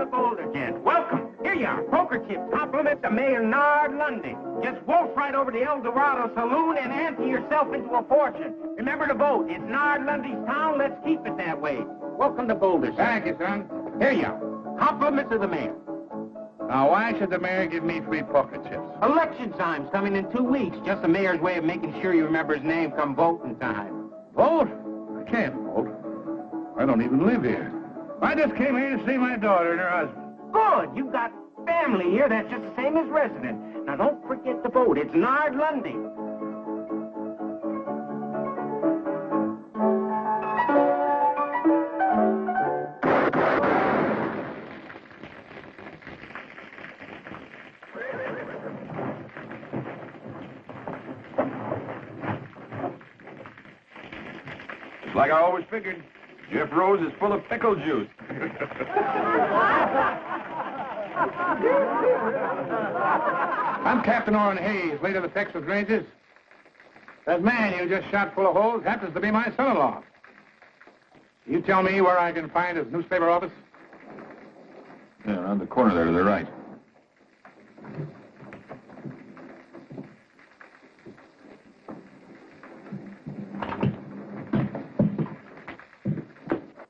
the Boulder, gents. Welcome. Here you are. Poker chips. Compliment to Mayor Nard Lundy. Just wolf right over to El Dorado Saloon and ante yourself into a fortune. Remember to vote. It's Nard Lundy's town. Let's keep it that way. Welcome to Boulder, sir. Thank you, son. Here you are. Compliments of the mayor. Now, why should the mayor give me free poker chips? Election time's coming in 2 weeks. Just the mayor's way of making sure you remember his name come voting time. Vote? I can't vote. I don't even live here. I just came here to see my daughter and her husband. Good. You've got family here that's just the same as resident. Now, don't forget to vote. It's Nard Lundy. Like I always figured, Jeff Rose is full of pickle juice. I'm Captain Orrin Hayes, late of the Texas Rangers. That man you just shot full of holes happens to be my son-in-law. You tell me where I can find his newspaper office? Yeah, around the corner there to the right.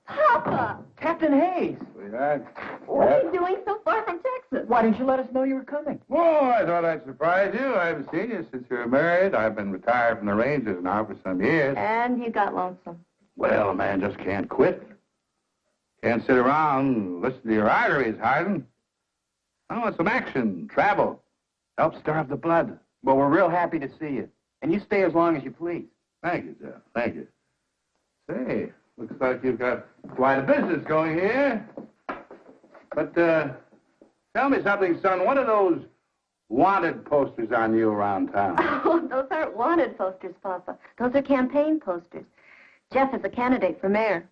Papa! Captain Hayes! Sweetheart. What are you doing so far from Texas? Why didn't you let us know you were coming? Oh, I thought I'd surprise you. I haven't seen you since you were married. I've been retired from the Rangers now for some years. And you got lonesome. Well, a man just can't quit. Can't sit around and listen to your arteries harden. I want some action, travel. Help stir up the blood. Well, we're real happy to see you. And you stay as long as you please. Thank you, Jeff. Thank you. Say, looks like you've got quite a business going here. But, tell me something, son. What are those wanted posters on you around town? Oh, those aren't wanted posters, Papa. Those are campaign posters. Jeff is a candidate for mayor.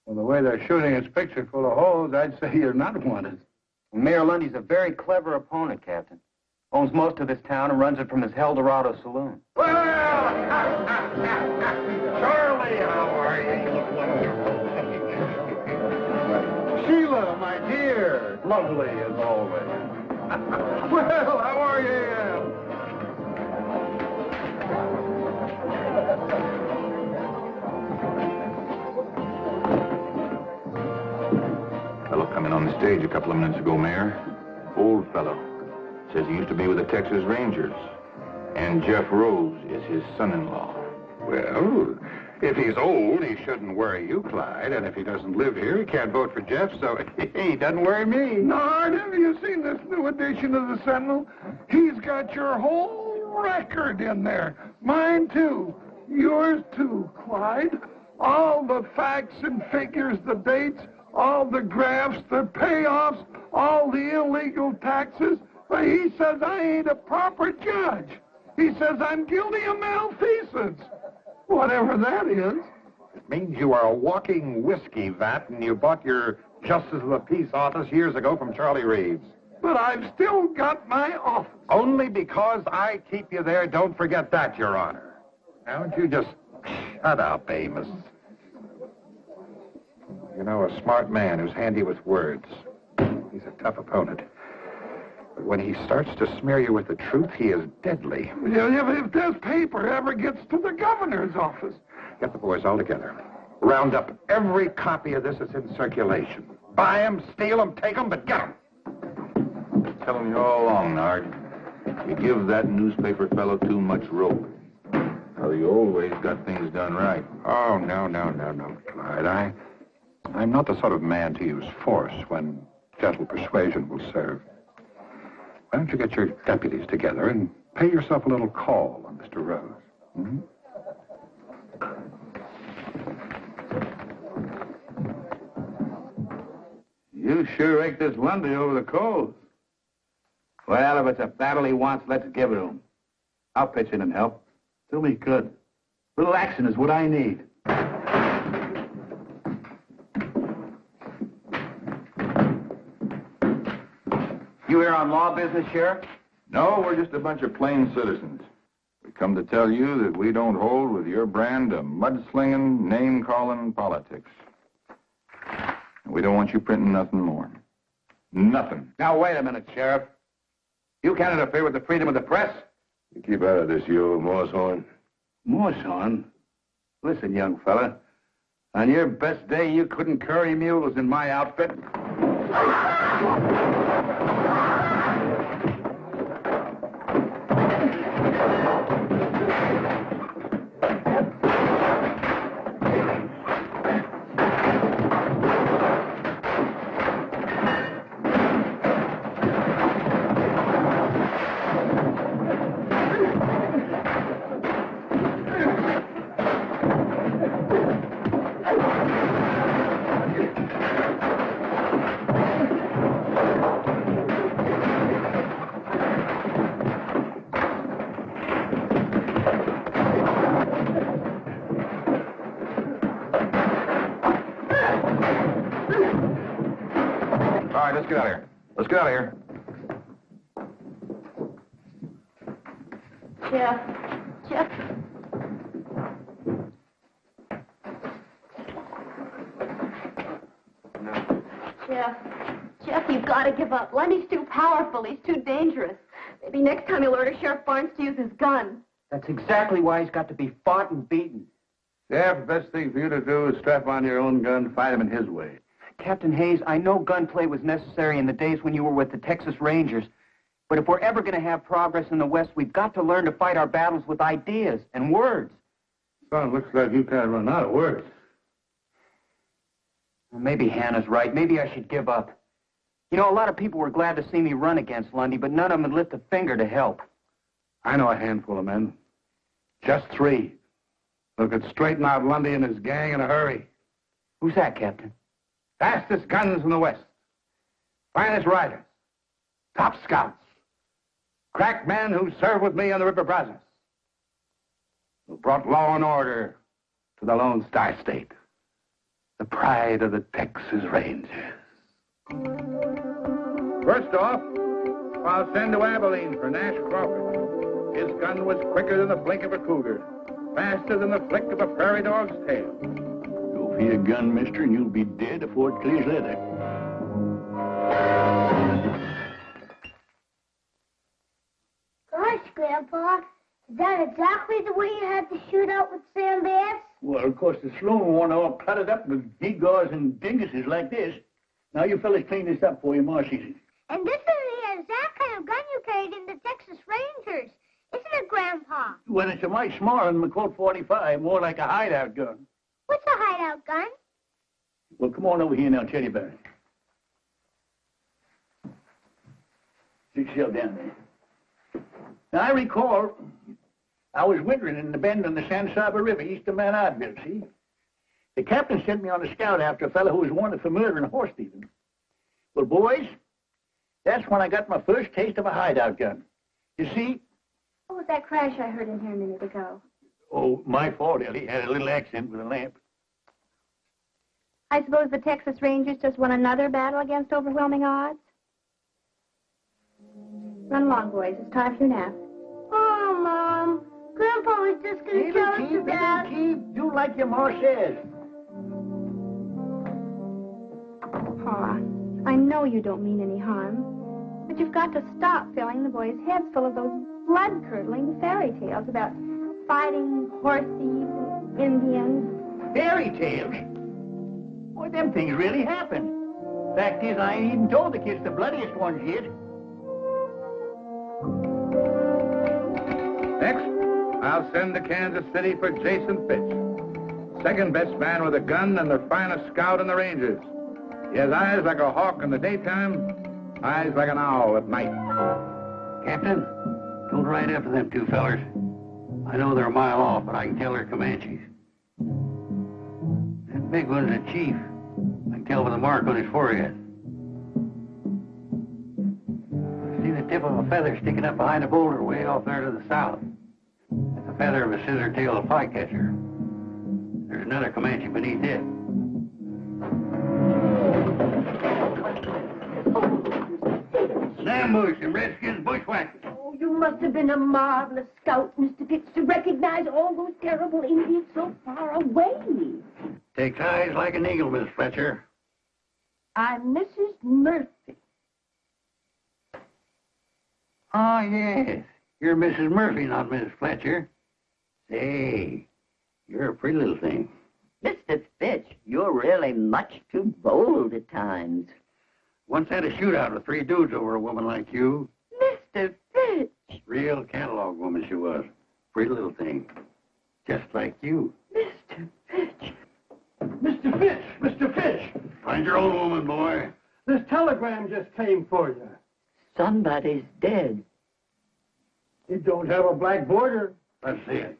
Well, the way they're shooting his picture full of holes, I'd say you're not wanted. Mayor Lundy's a very clever opponent, Captain. Owns most of this town and runs it from his El Dorado Saloon. Well, Charlie, how are you? Sheila, my dear, lovely as always. Well, how are you? Fellow come in on the stage a couple of minutes ago, Mayor. Old fellow. Says he used to be with the Texas Rangers. And Jeff Rose is his son-in-law. Well, if he's old, he shouldn't worry you, Clyde. And if he doesn't live here, he can't vote for Jeff, so he doesn't worry me. Nard, have you seen this new edition of the Sentinel? He's got your whole record in there. Mine, too. Yours, too, Clyde. All the facts and figures, the dates, all the graphs, the payoffs, all the illegal taxes. But he says I ain't a proper judge. He says I'm guilty of malfeasance. Whatever that is. It means you are a walking whiskey vat, and you bought your Justice of the Peace office years ago from Charlie Reeves. But I've still got my office. Only because I keep you there, don't forget that, Your Honor. Now, don't you just shut up, Amos. You know, a smart man who's handy with words. He's a tough opponent. But when he starts to smear you with the truth, he is deadly. If this paper ever gets to the governor's office. Get the boys all together. Round up every copy of this that's in circulation. Buy them, steal them, take them, but get them. Telling you all along, Nard. You give that newspaper fellow too much rope. Well, you always got things done right. Oh, no, Clyde. I'm not the sort of man to use force when gentle persuasion will serve. Why don't you get your deputies together and pay yourself a little call on Mr. Rose? Hmm? You sure raked this Lundy over the coals. Well, if it's a battle he wants, let's give it to him. I'll pitch in and help. Do me good. Little action is what I need. You here on law business, Sheriff? No, we're just a bunch of plain citizens. We come to tell you that we don't hold with your brand of mudslinging, name-calling politics. And we don't want you printing nothing more. Nothing. Now, wait a minute, Sheriff. You can't interfere with the freedom of the press. You keep out of this, you old Moosehorn. Moosehorn? Listen, young fella. On your best day, you couldn't curry mules in my outfit. All right, let's get out of here. Let's get out of here. Jeff. Jeff, you've got to give up. Lundy's too powerful. He's too dangerous. Maybe next time he'll order Sheriff Barnes to use his gun. That's exactly why he's got to be fought and beaten. Sheriff, the best thing for you to do is strap on your own gun, fight him in his way. Captain Hayes, I know gunplay was necessary in the days when you were with the Texas Rangers. But if we're ever going to have progress in the West, we've got to learn to fight our battles with ideas and words. Son, looks like you can't run out of words. Well, maybe Hannah's right. Maybe I should give up. You know, a lot of people were glad to see me run against Lundy, but none of them would lift a finger to help. I know a handful of men. Just 3. Who could straighten out Lundy and his gang in a hurry. Who's that, Captain? Fastest guns in the West. Finest riders. Top scouts. Crack men who served with me on the River Brazos. Who brought law and order to the Lone Star State. The pride of the Texas Rangers. First off, I'll send to Abilene for Nash Crawford. His gun was quicker than the blink of a cougar. Faster than the flick of a prairie dog's tail. Go for your gun, mister, and you'll be dead before it clears leather. Gosh, Grandpa, is that exactly the way you had to shoot out with Sam Bass? Well, of course, the saloon one all cluttered up with gewgaws and dinguses like this. Now, you fellas clean this up for you, Ma sees it. And this is the exact kind of gun you carried in the Texas Rangers, isn't it, Grandpa? Well, it's a mite smaller than the Colt 45, more like a hideout gun. What's a hideout gun? Well, come on over here and I'll tell you about it. Sit yourself down there. Now, I recall I was wintering in the bend on the San Saba River east of Mount Oddville, see? The captain sent me on a scout after a fellow who was wanted for murder and horse thieving. Well, boys, that's when I got my first taste of a hideout gun. You see? What was that crash I heard in here a minute ago? Oh, my fault, Ellie. Had a little accident with a lamp. I suppose the Texas Rangers just won another battle against overwhelming odds? Run along, boys. It's time for your nap. Oh, Mom. Grandpa was just going to tell us to Dad. Keep. Do like your ma says. Pa, I know you don't mean any harm, but you've got to stop filling the boys' heads full of those blood-curdling fairy tales about fighting horse thieves, Indians. Fairy tales? Boy, them things really happen. Fact is, I ain't even told the kids the bloodiest ones yet. Next, I'll send to Kansas City for Jason Fitch. Second best man with a gun and the finest scout in the Rangers. He has eyes like a hawk in the daytime, eyes like an owl at night. Captain, don't ride after them 2 fellers. I know they're a mile off, but I can tell they're Comanches. That big one's a chief. I can tell by the mark on his forehead. I see the tip of a feather sticking up behind a boulder way off there to the south. That's the feather of a scissor-tailed flycatcher. There's another Comanche beneath it. Ambush and Redskins bushwhackers. Oh, you must have been a marvelous scout, Mr. Pitts, to recognize all those terrible Indians so far away. Takes eyes like an eagle, Miss Fletcher. I'm Mrs. Murphy. Oh, yes. You're Mrs. Murphy, not Mrs. Fletcher. Say, you're a pretty little thing. Mr. Fitch, you're really much too bold at times. Once had a shootout with 3 dudes over a woman like you. Mr. Fitch! Real catalog woman she was. Pretty little thing. Just like you. Mr. Fitch! Mr. Fitch! Mr. Fitch! Find your own woman, boy. This telegram just came for you. Somebody's dead. It don't have a black border. Let's see it.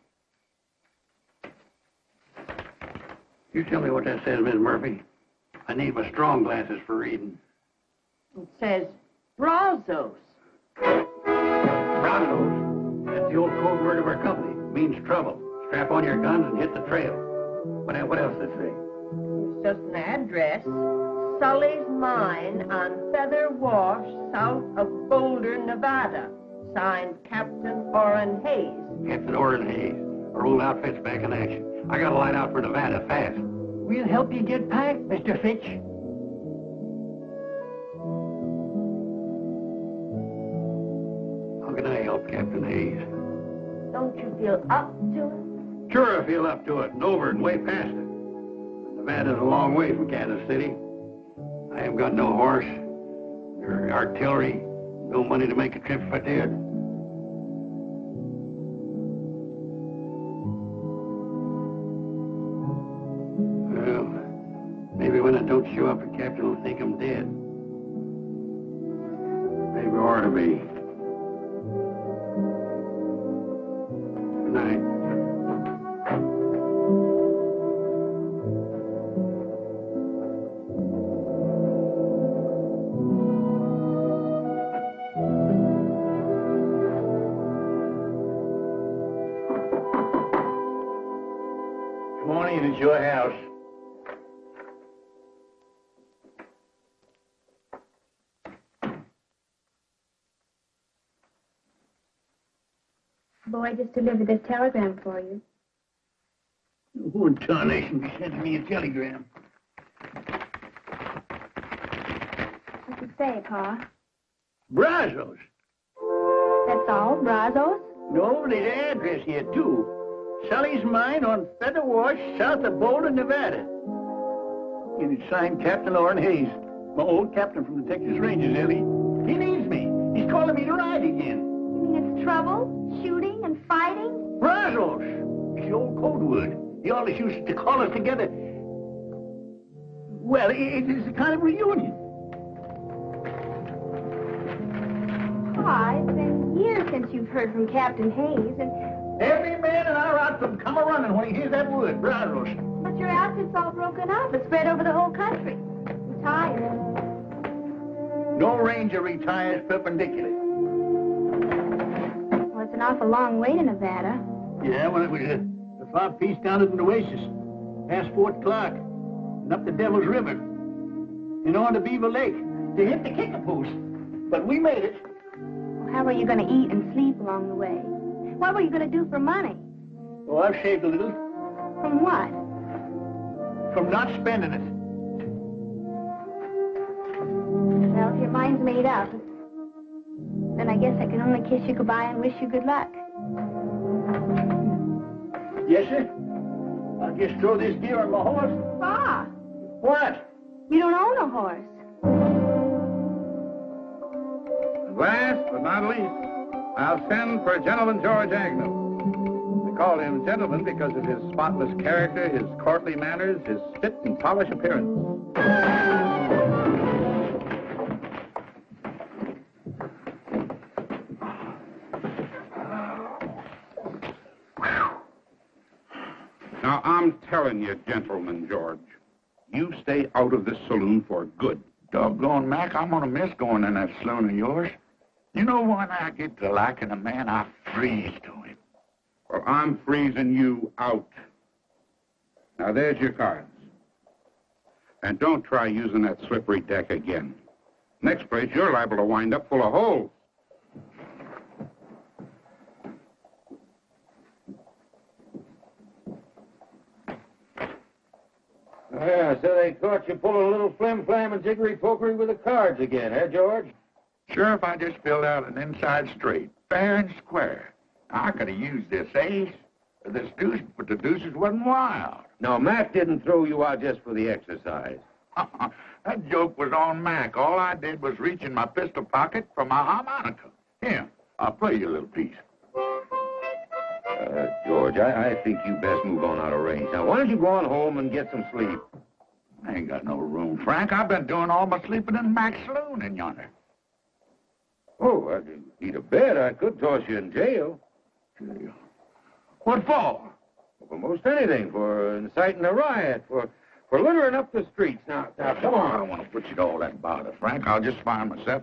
You tell me what that says, Miss Murphy. I need my strong glasses for reading. It says Brazos. Brazos. That's the old code word of our company. It means trouble. Strap on your guns and hit the trail. What else does it say? It's just an address. Sully's Mine on Feather Wash, south of Boulder, Nevada. Signed Captain Orrin Hayes. Captain Orrin Hayes. Our old outfit's back in action. I gotta light out for Nevada fast. We'll help you get packed, Mr. Fitch. How can I help Captain Hayes? Don't you feel up to it? Sure, I feel up to it, and over and way past it. Nevada's a long way from Kansas City. I haven't got no horse, or artillery, no money to make a trip if I did. Well, maybe when I don't show up, the captain will think I'm dead. Maybe I ought to be. Good night. Come on in, it's your house. Boy just delivered this telegram for you. Who in tarnation sent me a telegram? What's it say, Pa? Brazos. That's all? Brazos? No, there's an address here, too. Sully's Mine on Feather Wash, south of Boulder, Nevada. And it's signed Captain Orrin Hayes, my old captain from the Texas Rangers, Ellie. He needs me. He's calling me to ride again. You mean it's trouble? Shooting and fighting? Brazos. It's the old code word. He always used to call us together. Well, it's a kind of reunion. Pa, it's been years since you've heard from Captain Hayes, and... Every man in our outfit come a-running when he hears that word, Brazos. But your outfit's all broken up. It's spread over the whole country. I'm tired. No ranger retires perpendicular. Well, it's an awful long way to Nevada. Yeah, well, it was a far piece down at the Oasis, past Fort Clark, and up the Devil's River, and on to Beaver Lake, to hit the kicker post. But we made it. Well, how are you going to eat and sleep along the way? What were you going to do for money? Oh, I've saved a little. From what? From not spending it. Well, if your mind's made up, then I guess I can only kiss you goodbye and wish you good luck. Yes, sir? I'll just throw this gear on my horse. Pa! What? You don't own a horse. And last but not least, I'll send for Gentleman George Agnew. We call him gentleman because of his spotless character, his courtly manners, his fit and polished appearance. Now, I'm telling you, Gentleman George, you stay out of this saloon for good. Doggone, Mac, I'm gonna miss going in that saloon of yours. You know, when I get to liking a man, I freeze to him. Well, I'm freezing you out. Now, there's your cards. And don't try using that slippery deck again. Next place, you're liable to wind up full of holes. Yeah, so they caught you pulling a little flim-flam and jiggery-pokery with the cards again, eh, George? Sheriff, I just filled out an inside straight, fair and square. I could have used this ace, or this deuce, but the deuces wasn't wild. No, Mac didn't throw you out just for the exercise. That joke was on Mac. All I did was reach in my pistol pocket for my harmonica. Here, I'll play you a little piece. George, I think you best move on out of range. Now, why don't you go on home and get some sleep? I ain't got no room, Frank. I've been doing all my sleeping in Mac's saloon in yonder. Oh, I need a bed. I could toss you in jail. Jail? What for? For most anything. For inciting a riot. For littering up the streets. Now, come on. I don't want to put you to all that bother, Frank. I'll just find myself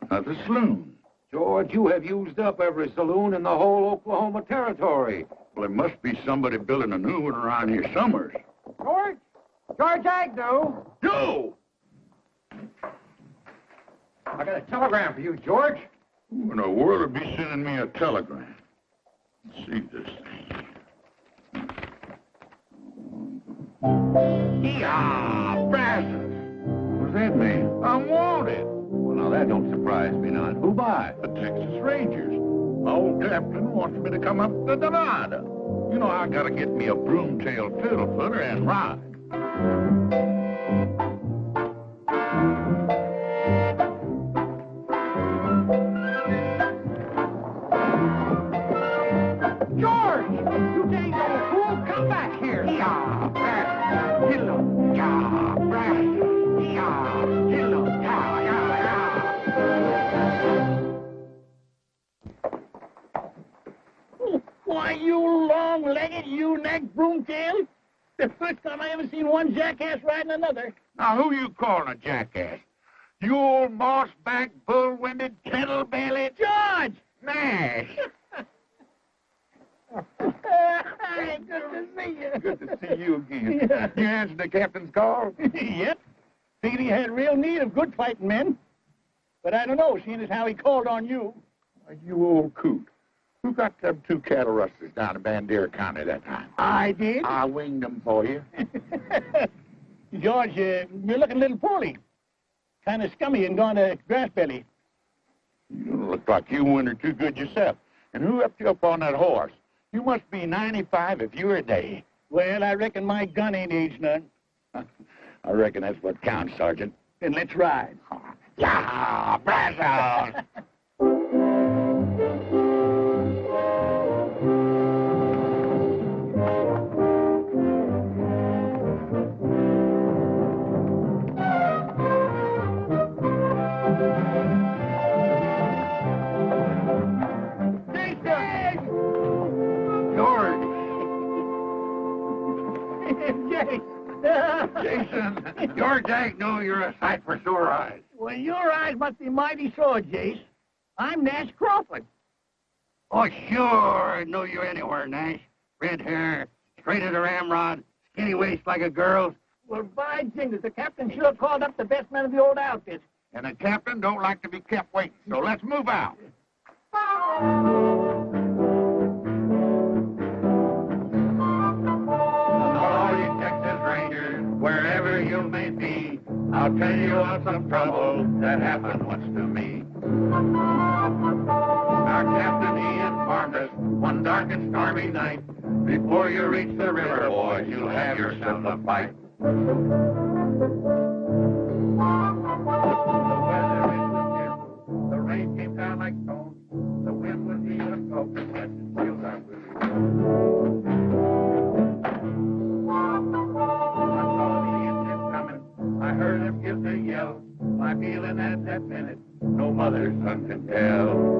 another saloon. George, you have used up every saloon in the whole Oklahoma territory. Well, there must be somebody building a new one around here somewhere. George? George Agnew? You! I got a telegram for you, George. Who in the world would be sending me a telegram? Let's see this thing. Yeah, Francis. What's that mean? I'm wanted. Well, now, that don't surprise me none. Who by? The Texas Rangers. My old captain wants me to come up to Nevada. You know, I gotta get me a broom-tailed fiddle-footer and ride. George! You dang old fool, come back here! Yeah, Francis. Hello. Yeah, Francis. Yeah, hello. Yeah, yeah. Why, you long-legged, you-necked broomtail? The first time I ever seen one jackass riding another. Now, who you calling a jackass? You old moss-backed, bull-winded, kettle-bellied... George! Nash! Hey, good to see you. Good to see you again. Yeah. You answered the captain's call? Yep. Figured he had real need of good fighting men. But I don't know, seeing as how he called on you. You old coot. Who got them 2 cattle rustlers down in Bandera County that time? I did. I winged them for you. George, you're looking a little poorly. Kind of scummy and gone to grass belly. You look like you wintered too good yourself. And who upped you up on that horse? You must be 95 if you're a day. Well, I reckon my gun ain't aged none. I reckon that's what counts, Sergeant. Then let's ride. Yeah, Brazos! Jason, George Agnew, you're a sight for sore eyes. Well, your eyes must be mighty sore, Jace. I'm Nash Crawford. Oh, sure. I know you anywhere, Nash. Red hair, straight as a ramrod, skinny waist like a girl's. Well, by jingles, the captain sure called up the best men of the old outfit. And the captain don't like to be kept waiting, so let's move out. All you Texas Rangers, wherever you may be, I'll tell you of some trouble that happened once to me. Our captain, he informed us one dark and stormy night, before you reach the river, boys, you'll have yourself a fight. The weather it was fearful. The rain came down like stones. The wind was even smoking, but still that was. I saw the Indians coming. I heard them give their yell. My feeling at that minute, no mother's son can tell.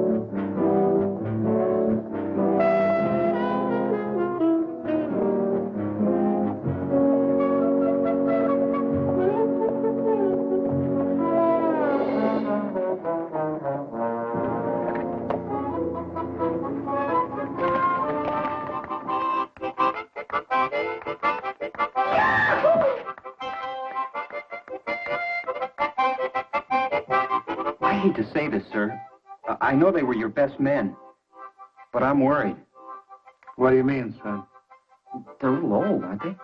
I hate to say this, sir. I know they were your best men, but I'm worried. What do you mean, son? They're a little old, aren't they?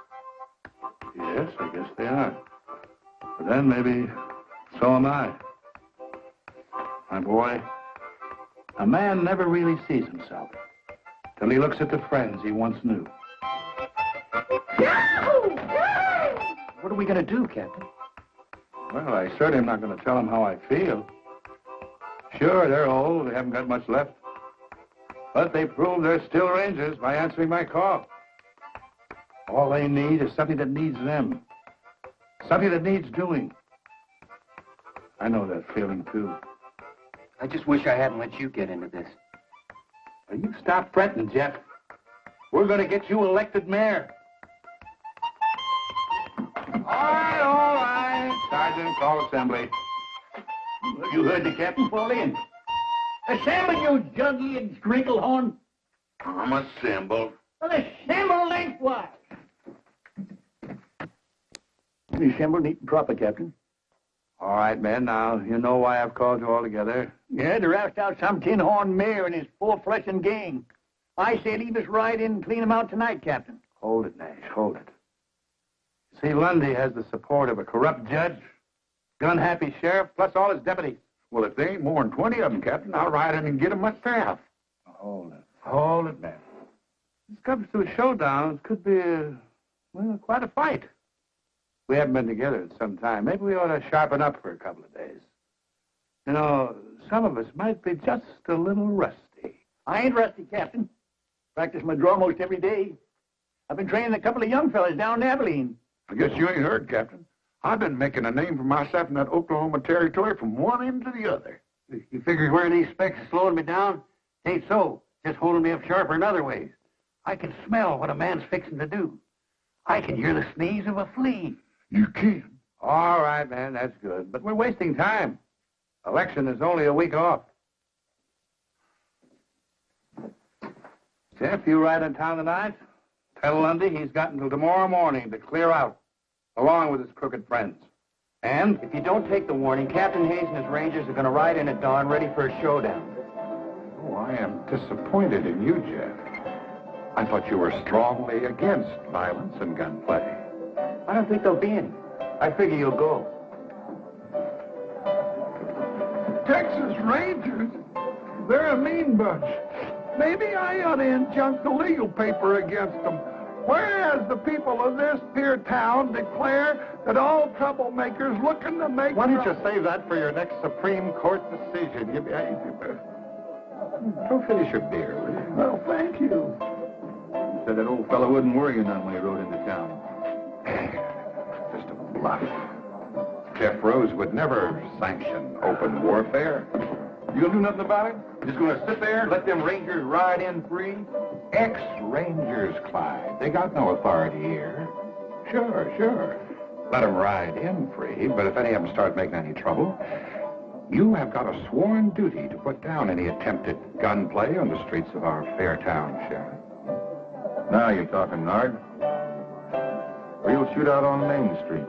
Yes, I guess they are. But then maybe so am I. My boy, a man never really sees himself till he looks at the friends he once knew. What are we going to do, Captain? Well, I certainly am not going to tell them how I feel. Sure, they're old. They haven't got much left. But they prove they're still Rangers by answering my call. All they need is something that needs them. Something that needs doing. I know that feeling, too. I just wish I hadn't let you get into this. Now, you stop fretting, Jeff. We're going to get you elected mayor. All right. Sergeant, call assembly. You heard the captain fall in. Assemble, you jug-eared scrinkle-horn. I'm assembled. Well, assemble lengthwise. Assemble neat and proper, Captain. All right, men. Now, you know why I've called you all together. Yeah, to roust out some tin-horn mayor and his full-fledged gang. I say leave us right in and clean him out tonight, Captain. Hold it, Nash. Hold it. See, Lundy has the support of a corrupt judge, gun-happy sheriff, plus all his deputies. Well, if there ain't more than 20 of them, Captain, I'll ride in and get them myself. Hold it. Hold it, man. This comes to a showdown. It could be, well, quite a fight. We haven't been together in some time. Maybe we ought to sharpen up for a couple of days. You know, some of us might be just a little rusty. I ain't rusty, Captain. Practice my draw most every day. I've been training a couple of young fellas down in Abilene. I guess you ain't heard, Captain. I've been making a name for myself in that Oklahoma territory from one end to the other. You figure wearing these specs is slowing me down? Ain't so. Just holding me up sharper in other ways. I can smell what a man's fixing to do. I can hear the sneeze of a flea. You can. All right, man, that's good. But we're wasting time. Election is only a week off. Jeff, you ride in town tonight? Tell Lundy he's got until tomorrow morning to clear out, along with his crooked friends. And If you don't take the warning, Captain Hayes and his Rangers are going to ride in at dawn ready for a showdown. Oh, I am disappointed in you, Jeff. I thought you were strongly against violence and gunplay. I don't think there'll be any. I figure you'll go. Texas Rangers? They're a mean bunch. Maybe I ought to injunct the legal paper against them. Whereas the people of this here town declare that all troublemakers looking to make... Why don't you save that for your next Supreme Court decision? Go finish your beer, will you? Well, thank you. Said that old fellow wouldn't worry you none when he rode into town. Just a bluff. Jeff Rose would never sanction open warfare. You gonna do nothing about it? Just gonna sit there and let them Rangers ride in free? Ex-Rangers, Clyde. They got no authority here. Sure. Let them ride in free, but if any of them start making any trouble, you have got a sworn duty to put down any attempted gunplay on the streets of our fair town, Sheriff. Now you're talking, Nard. Real shootout on Main Street.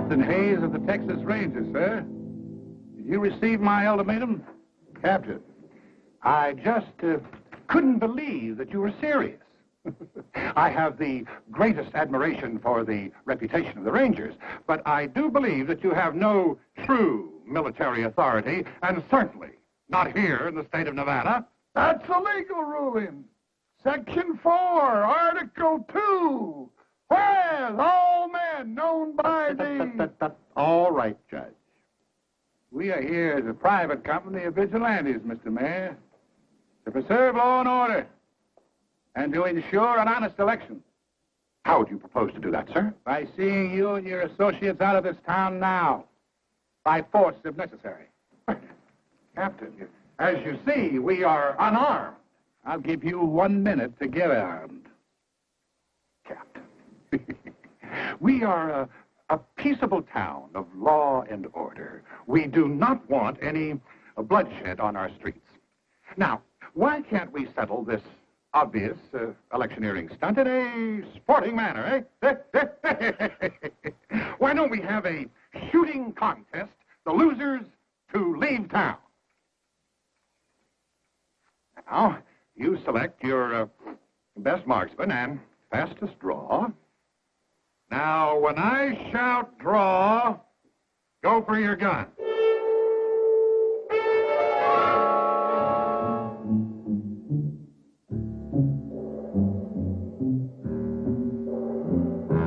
Captain Hayes of the Texas Rangers, sir. Did you receive my ultimatum? Captain, I just couldn't believe that you were serious. I have the greatest admiration for the reputation of the Rangers, but I do believe that you have no true military authority, and certainly not here in the state of Nevada. That's a legal ruling. Section 4, Article 2. Whereas all men known by the... All right, Judge. We are here as a private company of vigilantes, Mr. Mayor, to preserve law and order and to ensure an honest election. How do you propose to do that, sir? By seeing you and your associates out of this town now, by force if necessary. Captain, as you see, we are unarmed. I'll give you 1 minute to get armed. Captain. We are a peaceable town of law and order. We do not want any bloodshed on our streets. Now, why can't we settle this obvious electioneering stunt in a sporting manner, eh? Why don't we have a shooting contest, the losers to leave town? Now, you select your best marksman and fastest draw. Now, when I shout draw, go for your gun.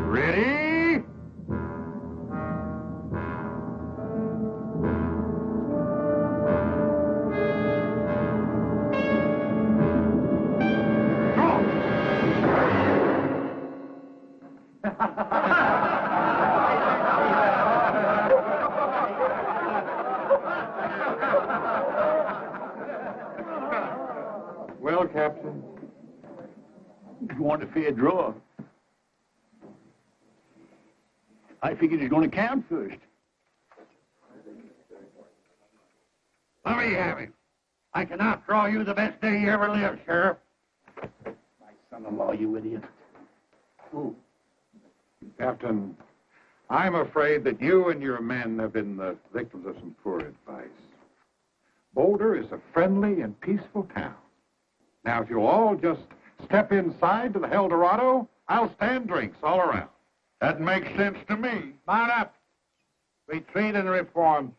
Ready? Well, Captain, You want a fair draw? I figured it's going to count first. Let me have it. I can outdraw you the best day you ever lived, Sheriff. My son-in-law, you idiot. Ooh. Captain, I'm afraid that you and your men have been the victims of some poor advice. Boulder is a friendly and peaceful town. Now, if you'll all just step inside to the El Dorado, I'll stand drinks all around. That makes sense to me. Mount up. Retreat and reform.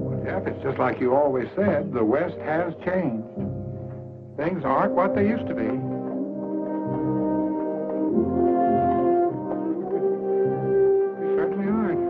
Well, Jeff, it's just like you always said, the West has changed. Things aren't what they used to be. They certainly aren't.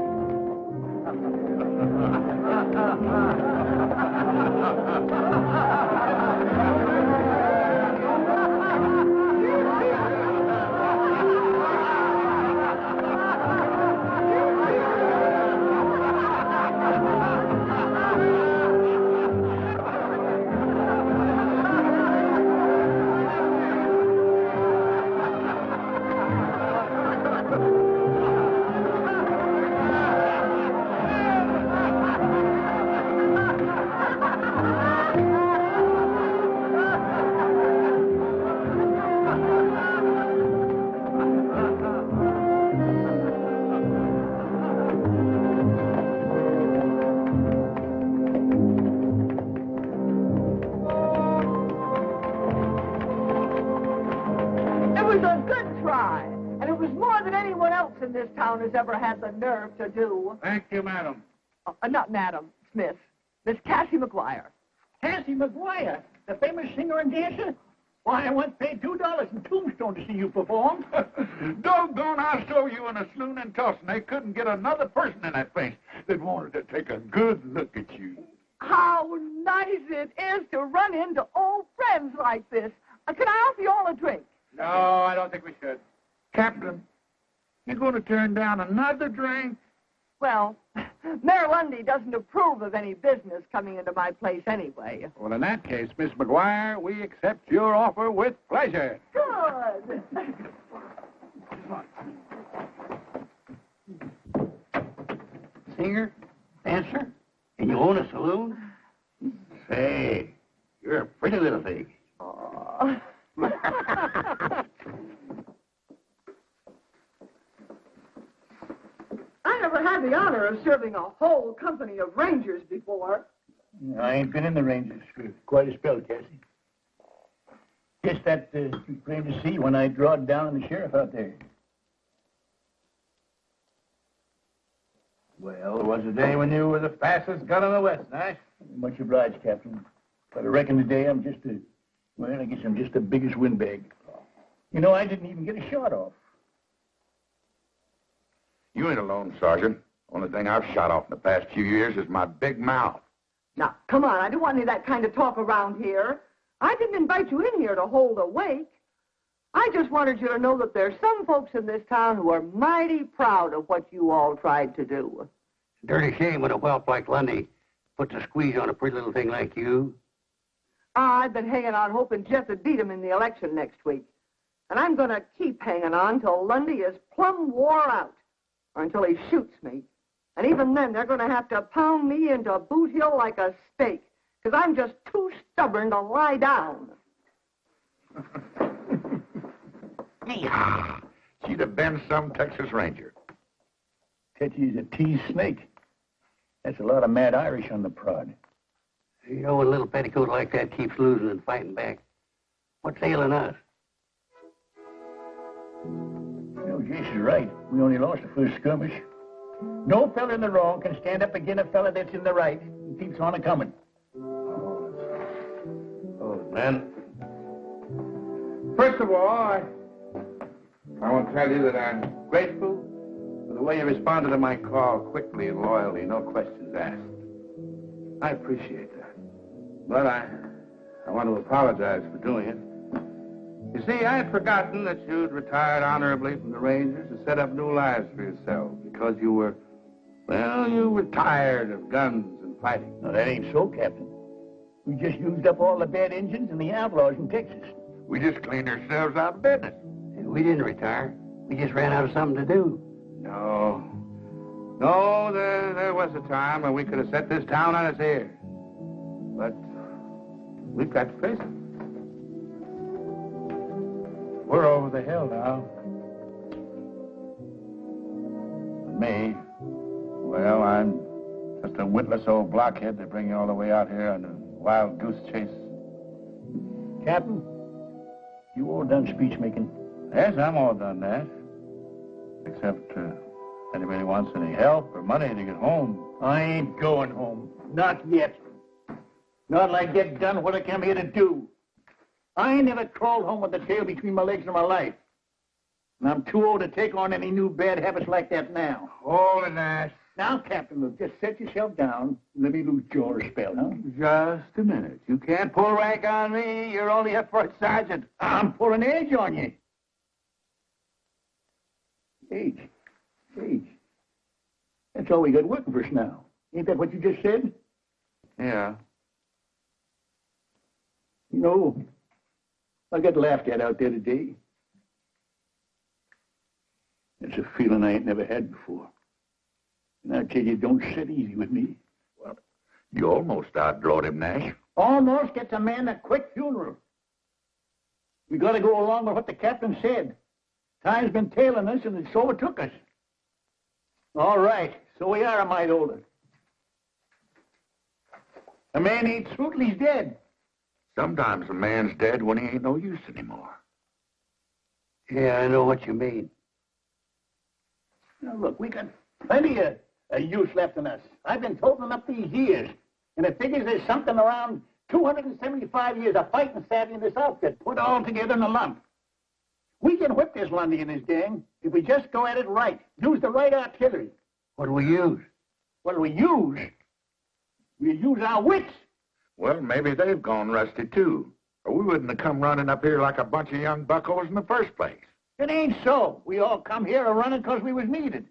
This town has ever had the nerve to do. Thank you, madam. Not Madam Smith. Miss Cassie McGuire. Cassie McGuire, the famous singer and dancer? Why, I once paid $2 in Tombstone to see you perform. Doggone, I saw you in a saloon in Tulsa, and they couldn't get another person in that place that wanted to take a good look at you. How nice it is to run into old friends like this. Can I offer you all a drink? No, I don't think we should. Captain, you're going to turn down another drink? Well, Mayor Lundy doesn't approve of any business coming into my place anyway. Well, in that case, Miss McGuire, we accept your offer with pleasure. Good. Singer? Dancer? And you own a saloon? Say, you're a pretty little thing. Oh. I never had the honor of serving a whole company of Rangers before. I ain't been in the Rangers for quite a spell, Cassie. Just that you claimed to see when I drawed down the sheriff out there. Well, it was a day when you were the fastest gun in the West, eh? Much obliged, Captain. But I reckon today I'm just I guess I'm just the biggest windbag. You know, I didn't even get a shot off. You ain't alone, Sergeant. Only thing I've shot off in the past few years is my big mouth. Now, come on, I don't want any of that kind of talk around here. I didn't invite you in here to hold a wake. I just wanted you to know that there's some folks in this town who are mighty proud of what you all tried to do. Dirty shame when a whelp like Lundy puts a squeeze on a pretty little thing like you. I've been hanging on hoping Jeff would beat him in the election next week. And I'm going to keep hanging on till Lundy is plumb wore out, or until he shoots me. And even then, they're going to have to pound me into Boot Hill like a steak, because I'm just too stubborn to lie down. Yeehaw! She'd have been some Texas Ranger. Tetchy's a teased snake. That's a lot of mad Irish on the prod. You know, when a little petticoat like that keeps losing and fighting back, what's ailing us? You know, Jason's right. We only lost the first skirmish. No fella in the wrong can stand up against a fella that's in the right and keeps on a-coming. Oh, man. First of all, I want to tell you that I'm grateful for the way you responded to my call quickly and loyally, no questions asked. I appreciate that. But I want to apologize for doing it. You see, I had forgotten that you'd retired honorably from the Rangers to set up new lives for yourself because you were tired of guns and fighting. No, that ain't so, Captain. We just used up all the bad engines and the outlaws in Texas. We just cleaned ourselves out of business. We didn't retire. We just ran out of something to do. No, there was a time when we could have set this town on its ears. But we've got to face it. We're over the hill now. Me? Well, I'm just a witless old blockhead to bring you all the way out here on a wild goose chase. Captain, you all done speech making? Yes, I'm all done that. Except, if anybody wants any help or money to get home. I ain't going home. Not yet. Not till I get done what I came here to do. I ain't never crawled home with the tail between my legs in my life. And I'm too old to take on any new bad habits like that now. Hold it, Nash. Now, Captain, look, just set yourself down and let me lose jaw a spell, huh? Just a minute. You can't pull rank on me. You're only a first sergeant. I'm pulling age on you. Age. That's all we got working for us now. Ain't that what you just said? Yeah. You know, I got laughed at out there today. It's a feeling I ain't never had before. And I tell you, it don't sit easy with me. Well, you almost outdrawed him, Nash. Almost gets a man a quick funeral. We got to go along with what the captain said. Time's been tailing us, and it's overtook us. All right, so we are a mite older. A man ain't through till he's dead. Sometimes a man's dead when he ain't no use anymore. Yeah, I know what you mean. Now, look, we got plenty of use left in us. I've been toting up these years, and it figures there's something around 275 years of fighting savvy in this outfit, put all together in a lump. We can whip this Lundy and his gang if we just go at it right, use the right artillery. What do we use? What do we use? We use our wits. Well, maybe they've gone rusty, too. Or we wouldn't have come running up here like a bunch of young buckos in the first place. It ain't so. We all come here a-running because we was needed.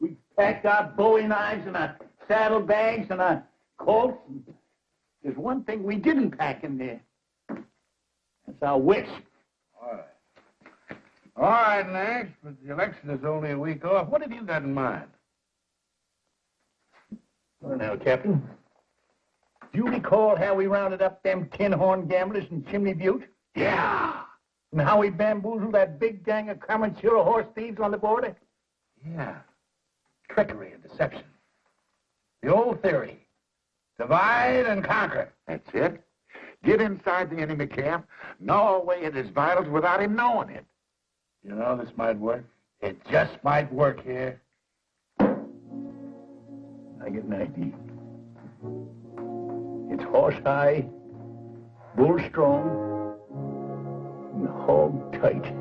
We packed our bowie knives and our saddlebags and our Colts. There's one thing we didn't pack in there. That's our wits. All right, Nash, but the election is only a week off. What have you got in mind? Well, now, Captain, Do you recall how we rounded up them tin-horn gamblers in Chimney Butte? Yeah. And how we bamboozled that big gang of Comanchero horse thieves on the border? Yeah. Trickery and deception. The old theory. Divide and conquer. That's it. Get inside the enemy camp, gnaw away at his vitals without him knowing it. You know, this might work. It just might work here. I get an idea. It's horse high, bull strong, and hog tight.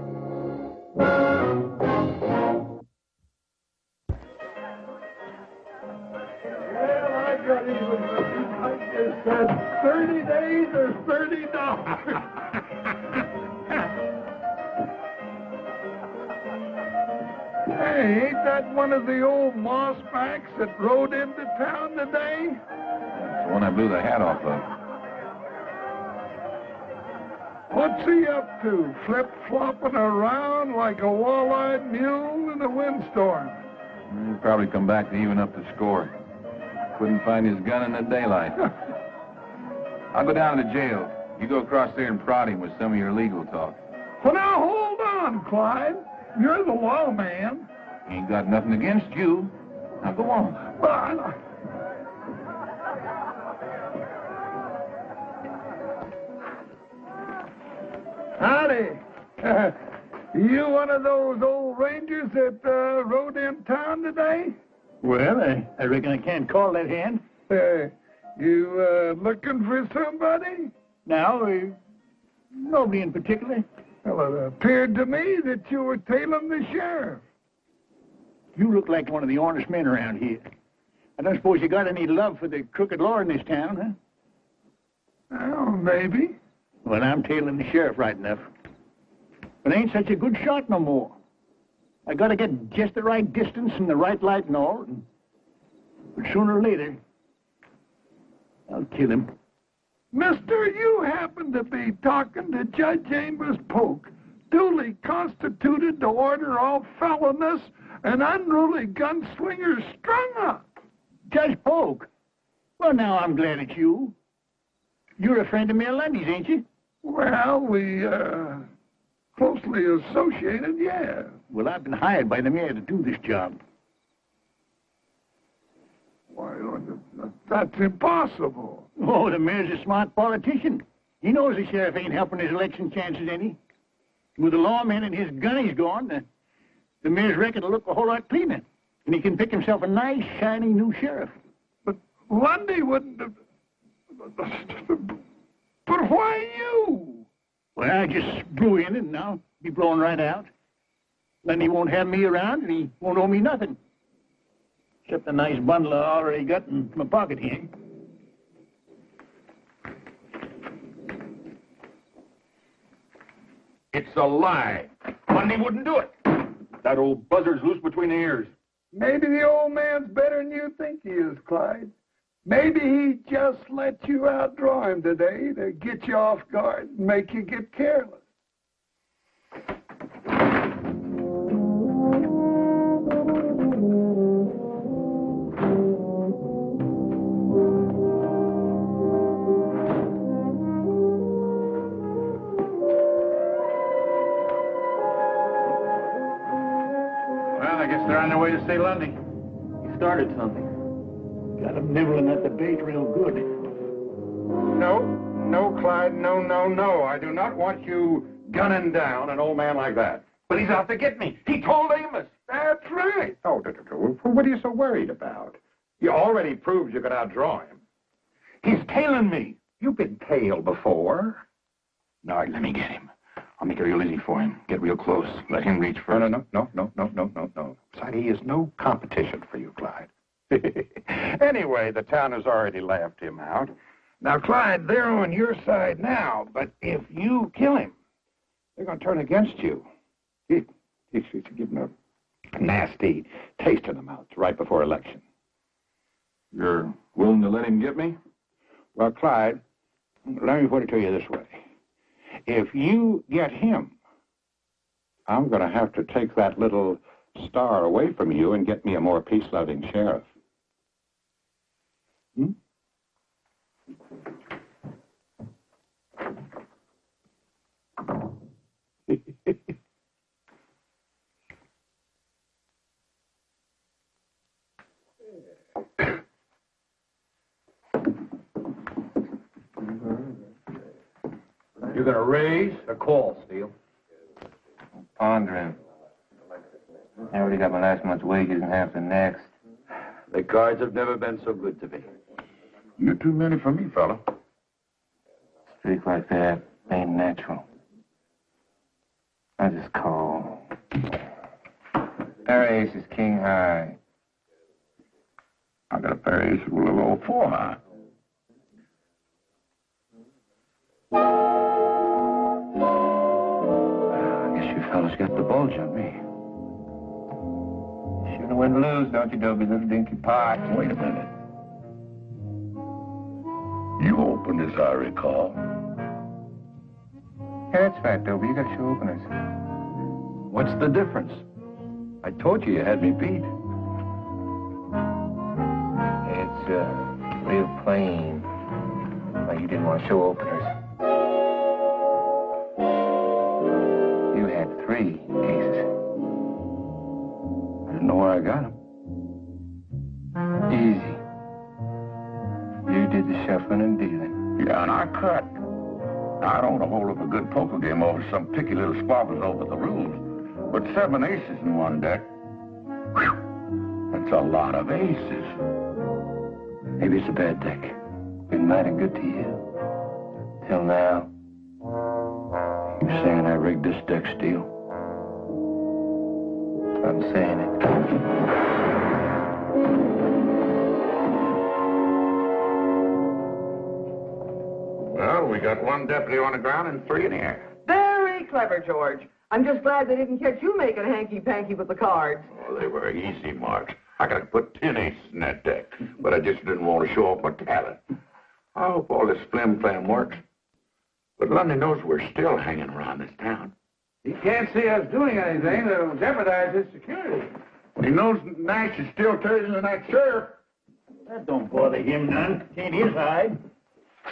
Well, I got even with you. I just said 30 days or $30. Hey, ain't that one of the old mossbacks that rode into town today? That's the one I blew the hat off of. What's he up to? Flip-flopping around like a wall-eyed mule in a windstorm. He'll probably come back to even up the score. Couldn't find his gun in the daylight. I'll go down to the jail. You go across there and prod him with some of your legal talk. Well, now, hold on, Clyde. You're the lawman. Ain't got nothing against you. Now go on. But... Howdy. You one of those old rangers that rode in town today? Well, I reckon I can't call that hand. You looking for somebody? Now, nobody in particular. Well, it appeared to me that you were tailing the sheriff. You look like one of the honest men around here. I don't suppose you got any love for the crooked law in this town, huh? Well, maybe. Well, I'm tailing the sheriff right enough. But I ain't such a good shot no more. I gotta get just the right distance and the right light and all. But sooner or later, I'll kill him. Mister, you happen to be talking to Judge Amos Polk, duly constituted to order all felonious and unruly gunslingers strung up. Judge Polk? Well, now I'm glad it's you. You're a friend of Mayor Lundy's, ain't you? Well, we, closely associated, yeah. Well, I've been hired by the mayor to do this job. Why, that's impossible. Oh, the mayor's a smart politician. He knows the sheriff ain't helping his election chances any. With the lawman and his gunnies gone, the mayor's record will look a whole lot cleaner. And he can pick himself a nice, shiny new sheriff. But Lundy wouldn't have... But why you? Well, I just blew in and now be blowing right out. Then he won't have me around and he won't owe me nothing. Except the nice bundle I already got in my pocket here. It's a lie. Lundy wouldn't do it. That old buzzard's loose between the ears. Maybe the old man's better than you think he is, Clyde. Maybe he just let you outdraw him today to get you off guard and make you get careless. Well, I guess they're on their way to see Lundy. He started something. Got him nibbling at the bait real good. No, Clyde, no. I do not want you gunning down an old man like that. But he's out to get me. He told Amos. That's right. Oh, what are you so worried about? You already proved you could outdraw him. He's tailing me. You've been tailed before. All right, let me get him. I'll make it real easy for him. Get real close. Let him reach first. No. Besides, he is no competition for you, Clyde. Anyway, the town has already laughed him out. Now, Clyde, they're on your side now, but if you kill him, they're going to turn against you. You should give them a nasty taste in the mouth right before election. You're willing to let him get me? Well, Clyde, let me put it to you this way. If you get him, I'm going to have to take that little star away from you and get me a more peace-loving sheriff. You gonna raise or call, Steele? Pondering. I already got my last month's wages and half the next. The cards have never been so good to me. You're too many for me, fella. Streak like that ain't natural. I just call. Pair of aces, king high. I got a pair of aces with a little 4 high. I guess you fellas got the bulge on me. Shouldn't win to lose, don't you, Dopey, little dinky pot? Wait a minute. You opened as I recall. Yeah, that's right, Dopey. You got to show openers. What's the difference? I told you had me beat. It's, real plain. Why you didn't want to show openers. You had 3 aces. I didn't know where I got them. Easy. You did the shuffling and dealing. Yeah, and I cut. Now, I don't want to hold up a good poker game over some picky little squabbles over the rules. But 7 aces in one deck, whew, that's a lot of aces. Maybe it's a bad deck. Been mighty good to you. Till now. You're saying I rigged this deck, Steele? I'm saying it. Well, we got 1 deputy on the ground and 3 in the air. Very clever, George. I'm just glad they didn't catch you making hanky-panky with the cards. Oh, they were easy marks. I could have put 10 aces in that deck, but I just didn't want to show off my talent. I hope all this flim-flam works. But Lundy knows we're still hanging around this town. He can't see us doing anything that'll jeopardize his security. He knows Nash is still turning the next sheriff. That don't bother him none. Ain't his hide.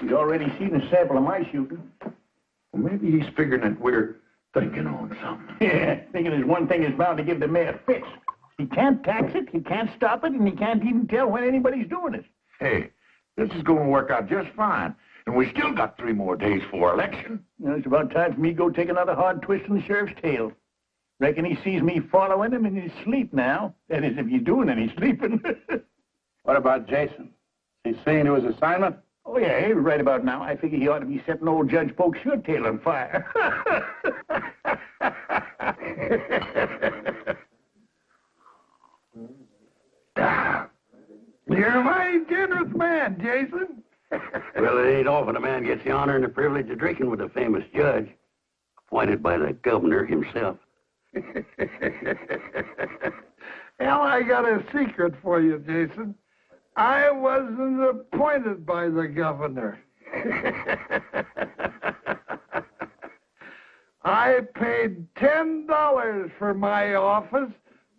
He's already seen a sample of my shooting. Well, maybe he's figuring that we're thinking on something. Yeah, thinking there's one thing that's bound to give the mayor fits. He can't tax it, he can't stop it, and he can't even tell when anybody's doing it. Hey, this is going to work out just fine. And we still got 3 more days for election. You know, it's about time for me to go take another hard twist in the sheriff's tail. Reckon he sees me following him in his sleep now. That is, if he's doing any sleeping. What about Jason? Is he seeing to his assignment? Oh, yeah, right about now. I figure he ought to be setting old Judge Polk's shirt tail on fire. You're a mighty generous man, Jason. Well, it ain't often a man gets the honor and the privilege of drinking with a famous judge, appointed by the governor himself. Well, I got a secret for you, Jason. I wasn't appointed by the governor. I paid $10 for my office,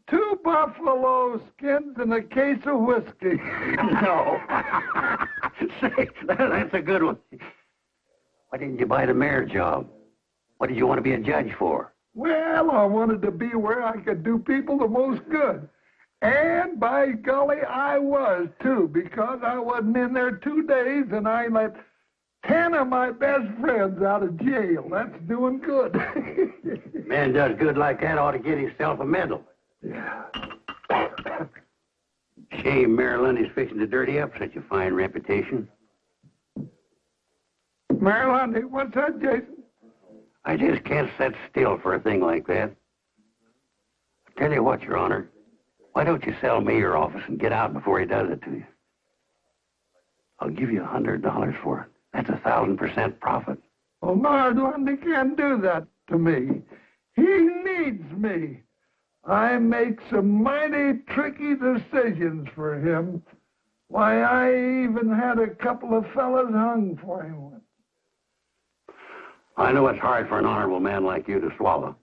2 buffalo skins, and a case of whiskey. No. Say, that's a good one. Why didn't you buy the mayor job? What did you want to be a judge for? Well, I wanted to be where I could do people the most good. And by golly, I was, too, because I wasn't in there 2 days, and I let 10 of my best friends out of jail. That's doing good. Man does good like that ought to get himself a medal. Yeah. Shame Mayor Lundy's fixing to dirty up such a fine reputation. Mayor Lundy, what's that, Jason? I just can't sit still for a thing like that. I tell you what, Your Honor, why don't you sell me your office and get out before he does it to you? I'll give you $100 for it. That's 1,000% profit. Well, Mayor Lundy can't do that to me. He needs me. I make some mighty tricky decisions for him. Why, I even had a couple of fellas hung for him once. I know it's hard for an honorable man like you to swallow,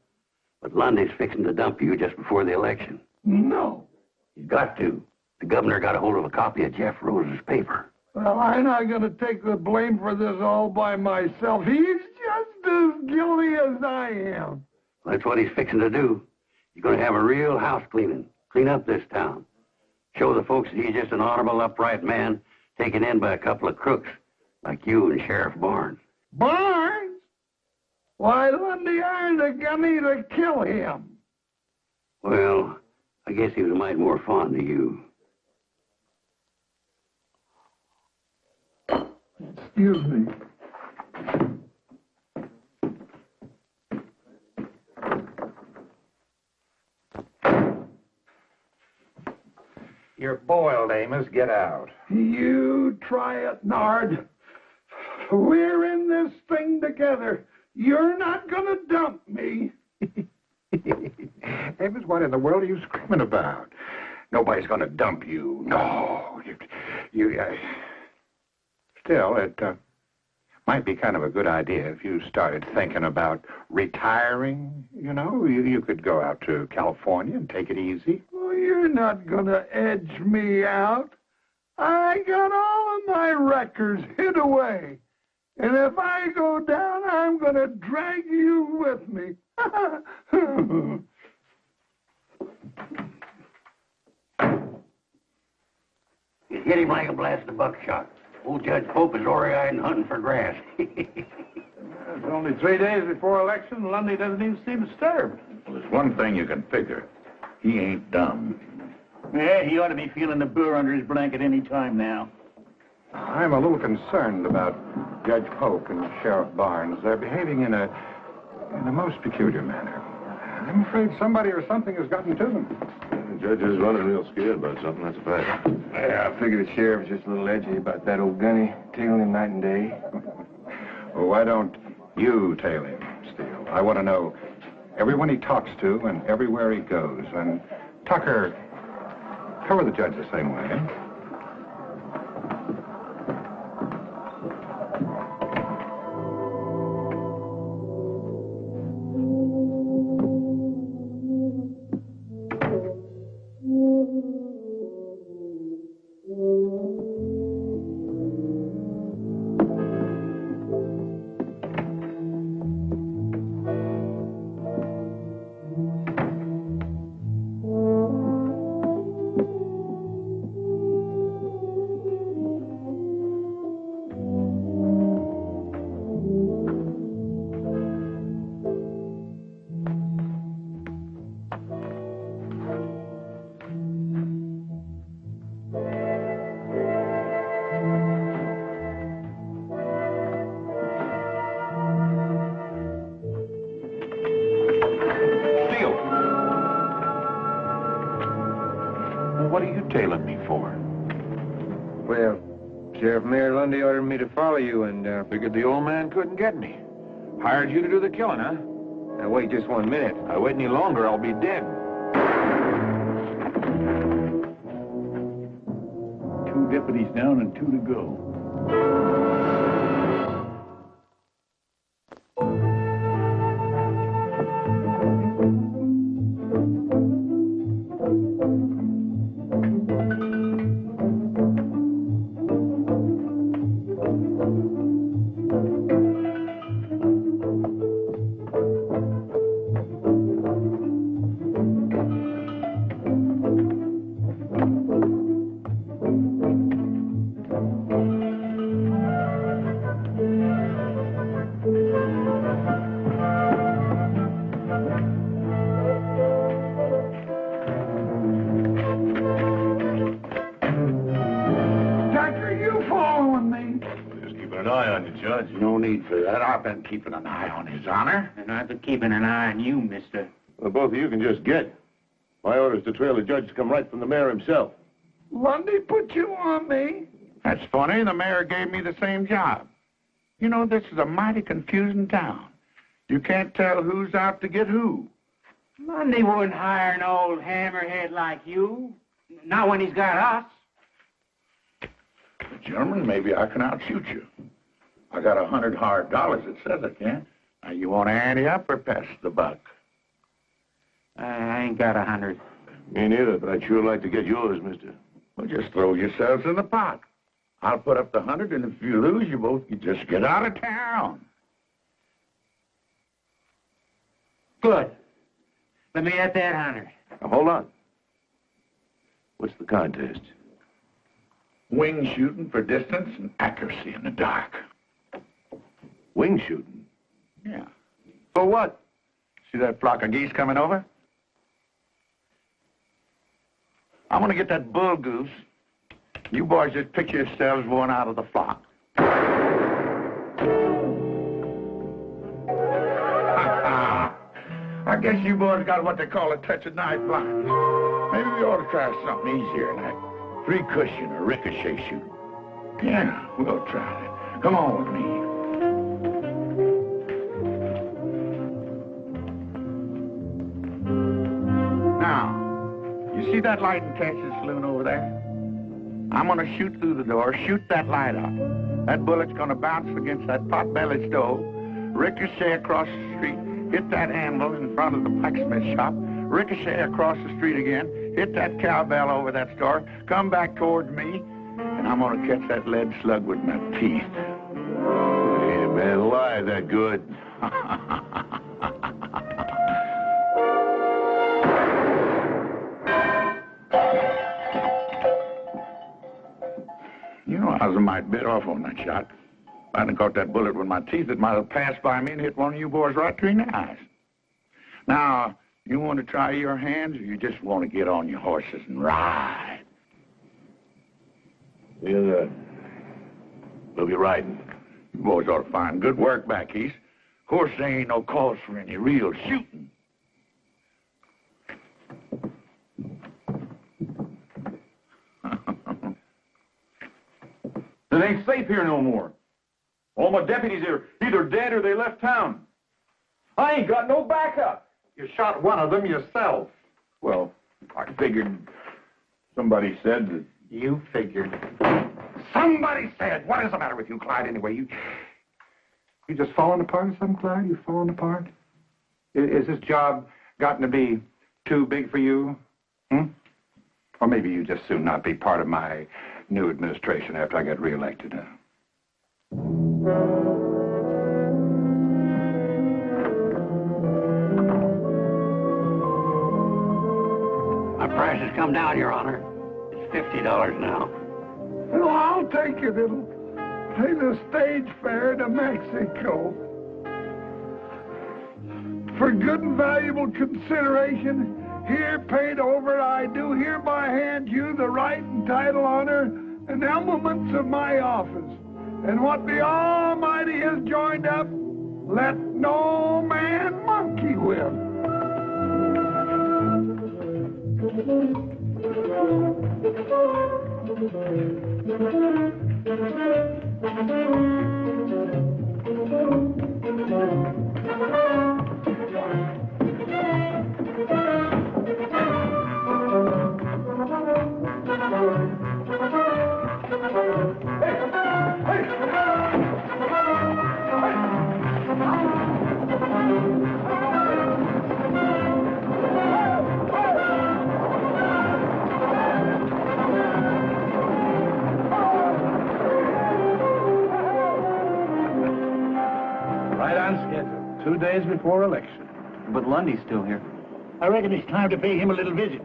but Lundy's fixing to dump you just before the election. No. He's got to. The governor got a hold of a copy of Jeff Rose's paper. Well, I'm not going to take the blame for this all by myself. He's just as guilty as I am. That's what he's fixing to do. He's going to have a real house cleaning. Clean up this town. Show the folks that he's just an honorable, upright man taken in by a couple of crooks like you and Sheriff Barnes. Barnes? Why, Lundy hired a gunny to kill him. Well, I guess he was a mite more fond of you. Excuse me. You're boiled, Amos. Get out. You try it, Nard. We're in this thing together. You're not going to dump me. Amos, what in the world are you screaming about? Nobody's going to dump you. No. Still, it might be kind of a good idea if you started thinking about retiring. You know, you could go out to California and take it easy. Well, you're not going to edge me out. I got all of my records hid away. And if I go down, I'm going to drag you with me. You hit him like a blast of buckshot. Old Judge Pope is ore-eyed and hunting for grass. It's only 3 days before election, and Lundy doesn't even seem disturbed. Well, there's one thing you can figure. He ain't dumb. Yeah, he ought to be feeling the burr under his blanket any time now. I'm a little concerned about Judge Polk and Sheriff Barnes. They're behaving in a most peculiar manner. I'm afraid somebody or something has gotten to them. The judge is running real scared about something, that's a fact. Yeah, I figured the sheriff was just a little edgy about that old gunny, tailing him night and day. Well, why don't you tail him, Steele? I want to know everyone he talks to and everywhere he goes. And Tucker, cover the judge the same way, eh? What are you tailing me for? Well, Sheriff Mayor Lundy ordered me to follow you and, Figured the old man couldn't get me. Hired you to do the killing, huh? Now, wait just 1 minute. If I wait any longer, I'll be dead. 2 deputies down and 2 to go. No need for that. I've been keeping an eye on His Honor. And I've been keeping an eye on you, mister. Well, both of you can just get. My orders to trail the judge to come right from the mayor himself. Lundy put you on me. That's funny. The mayor gave me the same job. You know, this is a mighty confusing town. You can't tell who's out to get who. Lundy wouldn't hire an old hammerhead like you. Not when he's got us. Gentlemen, maybe I can outshoot you. I got $100 hard dollars that says I can. Now, you want to ante up or pass the buck? I ain't got 100. Me neither, but I'd sure like to get yours, mister. Well, just throw yourselves in the pot. I'll put up the 100, and if you lose, you both can just get out of town. Good. Let me at that 100. Now, hold on. What's the contest? Wing shooting for distance and accuracy in the dark. Wing shooting? Yeah. For what? See that flock of geese coming over? I'm gonna get that bull goose. You boys just picture yourselves going out of the flock. I guess you boys got what they call a touch of night blindness. Maybe we ought to try something easier, like free cushion or ricochet shooting. Yeah, we'll try that. Come on with me. Now, you see that light in Cassius' saloon over there? I'm gonna shoot through the door, shoot that light up. That bullet's gonna bounce against that pot-bellied stove, ricochet across the street, hit that anvil in front of the blacksmith shop, ricochet across the street again, hit that cowbell over that store, come back towards me, and I'm gonna catch that lead slug with my teeth. Ain't a man alive that good. You know, I was a mite bit off on that shot. If I hadn't caught that bullet with my teeth, it might have passed by me and hit one of you boys right between the eyes. Now, you want to try your hands, or you just want to get on your horses and ride? We'll be riding. You boys ought to find good work back east. Of course, there ain't no cause for any real shooting. It ain't safe here no more. All my deputies are either dead or they left town. I ain't got no backup. You shot one of them yourself. Well, I figured somebody said that... You figured. Somebody said. What is the matter with you, Clyde, anyway? You just falling apart or something, Clyde? You falling apart? Is this job gotten to be too big for you? Or maybe you just soon not be part of my new administration after I get reelected. My price has come down, Your Honor. It's $50 now. Well, I'll take it. It'll pay the stage fare to Mexico. For good and valuable consideration, here paid over, I do hereby hand you the right and title, honor, and elements of my office. And what the Almighty has joined up, let no man monkey with. Right on schedule. 2 days before election. But Lundy's still here. I reckon it's time to pay him a little visit.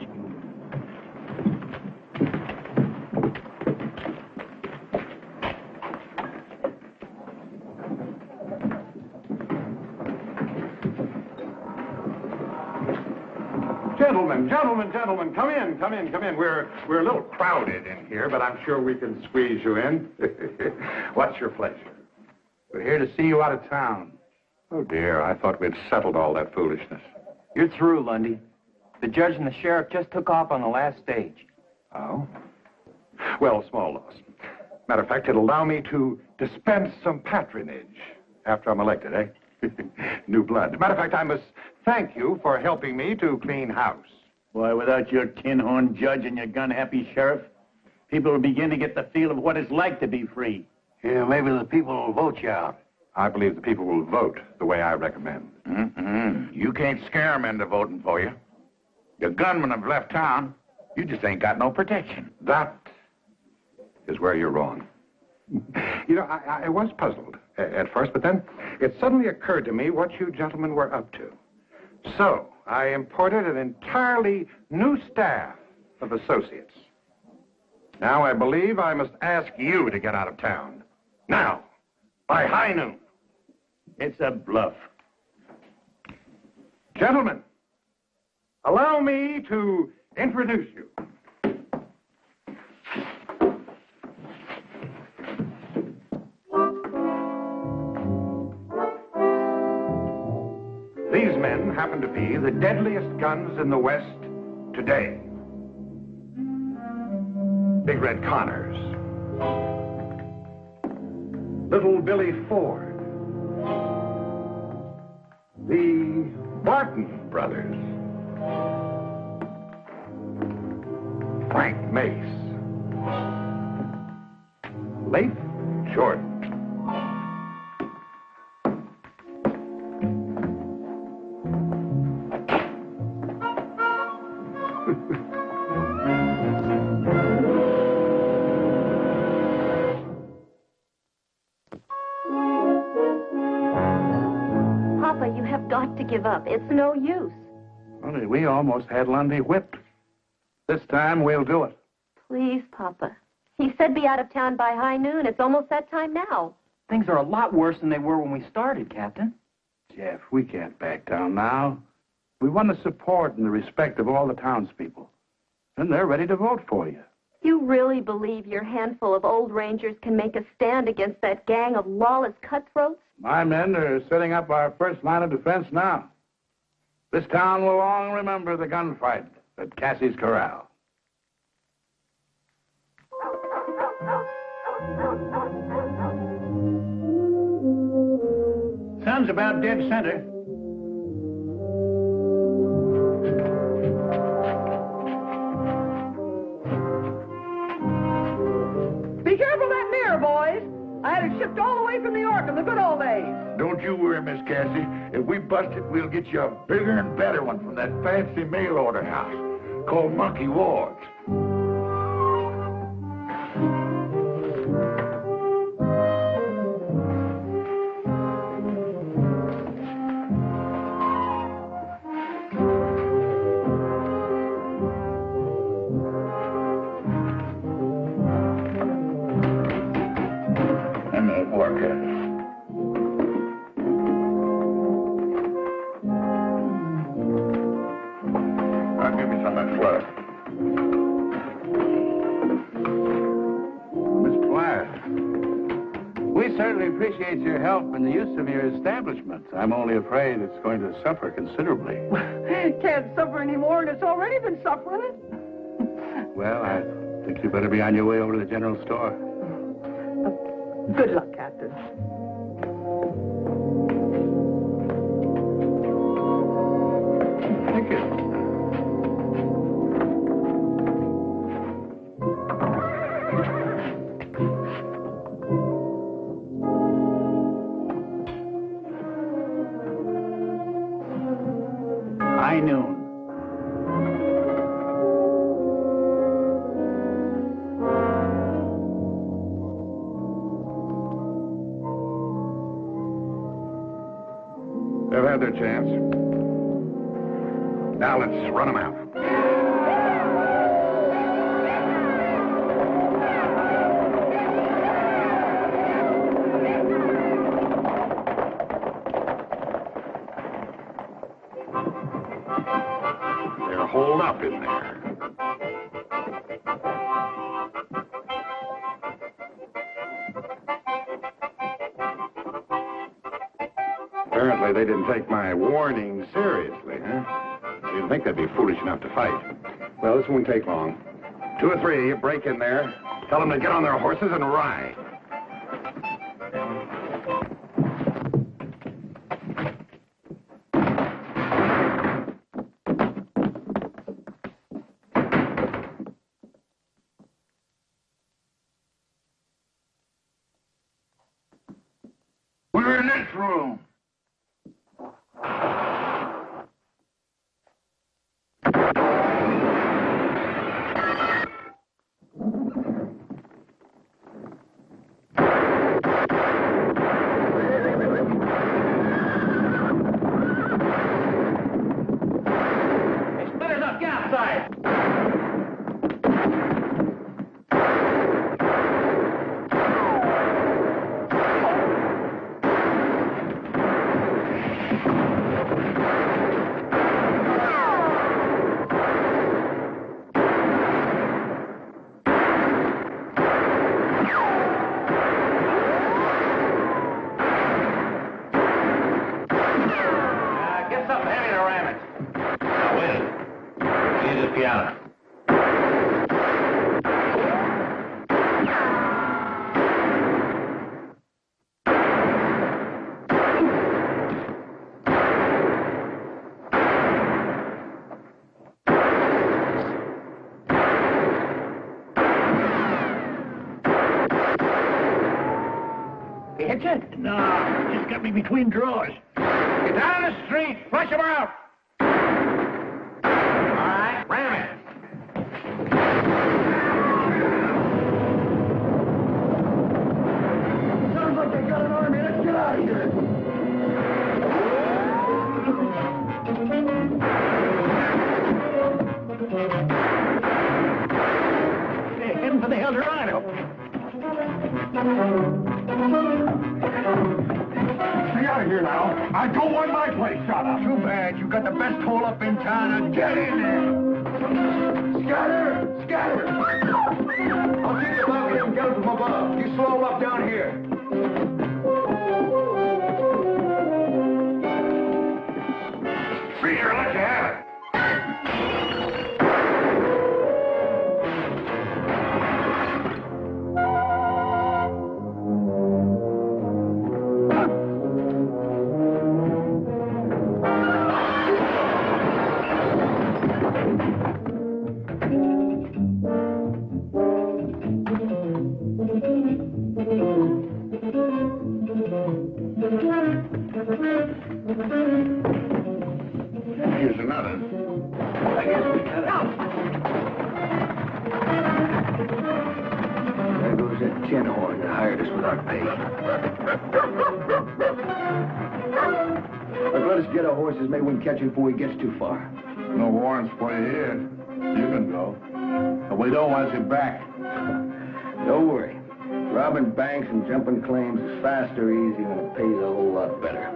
Gentlemen, come in. We're a little crowded in here, but I'm sure we can squeeze you in. What's your pleasure? We're here to see you out of town. Oh, dear, I thought we'd settled all that foolishness. You're through, Lundy. The judge and the sheriff just took off on the last stage. Oh? Well, small loss. Matter of fact, it'll allow me to dispense some patronage after I'm elected, eh? New blood. Matter of fact, I must thank you for helping me to clean house. Why, without your tin-horn judge and your gun-happy sheriff, people will begin to get the feel of what it's like to be free. Yeah, maybe the people will vote you out. I believe the people will vote the way I recommend. You can't scare them into voting for you. Your gunmen have left town. You just ain't got no protection. That is where you're wrong. You know, I was puzzled at first, but then it suddenly occurred to me what you gentlemen were up to. So I imported an entirely new staff of associates. Now I believe I must ask you to get out of town. Now, by high noon. It's a bluff. Gentlemen, allow me to introduce you. These men happen to be the deadliest guns in the West today. Big Red Connors, Little Billy Ford, the Barton brothers, Frank Mace, Leif Jordan. Papa, you have got to give up. It's no use. Well, we almost had Lundy whipped. This time we'll do it. Please, Papa. He said be out of town by high noon. It's almost that time now. Things are a lot worse than they were when we started, Captain. Jeff, we can't back down now. We won the support and the respect of all the townspeople. And they're ready to vote for you. You really believe your handful of old rangers can make a stand against that gang of lawless cutthroats? My men are setting up our first line of defense now. This town will long remember the gunfight at Cassie's Corral. Sun's about dead center. Be careful of that mirror, boys. I had it shipped all the way from New York in the good old days. Don't you worry, Miss Cassie. If we bust it, we'll get you a bigger and better one from that fancy mail order house called Monkey Ward's. I'll give you some of that fluff. Miss Platt, we certainly appreciate your help in the use of your establishment. I'm only afraid it's going to suffer considerably. Can't suffer anymore, and it's already been suffering. Well, I think you better be on your way over to the general store. Good luck, Captain. Thank you. High noon. They've had their chance. Now let's run them out. They're holed up in there. Apparently they didn't take my warning seriously, huh? I didn't think they'd be foolish enough to fight. Well, this won't take long. 2 or 3, you break in there, tell them to get on their horses and ride. We're in this room. the piano. Hit you? No, just got me between drawers. Get down the street. Flush him out. All right, ram it. Sounds like they got an army. Let's get out of here. They're heading for the Eldorado. Stay out of here now. I don't want my place shot up. Too bad. You got the best hole up in town. Now get in there. Scatter! Scatter! I'll keep the bucket and get it from above. You slow up down here. Free here, let you have it. Here's another. I guess we got it. There goes that tin horn that hired us without pay. But let us get our horses. Maybe we can catch him before he gets too far. No warrants for you here. You can go. But we don't want you back. Don't worry. Robbing banks and jumping claims is fast or easy and it pays a whole lot better.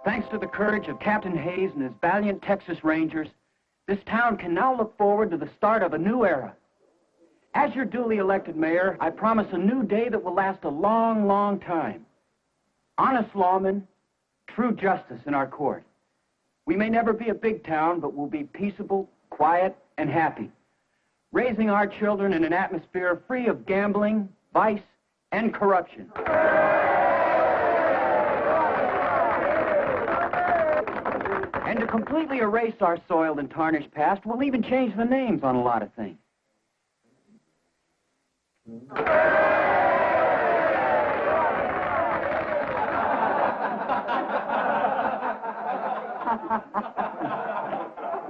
Thanks to the courage of Captain Hayes and his valiant Texas Rangers, this town can now look forward to the start of a new era. As your duly elected mayor, I promise a new day that will last a long, long time. Honest lawmen, true justice in our court. We may never be a big town, but we'll be peaceable, quiet, and happy, raising our children in an atmosphere free of gambling, vice, and corruption. And to completely erase our soiled and tarnished past, we'll even change the names on a lot of things.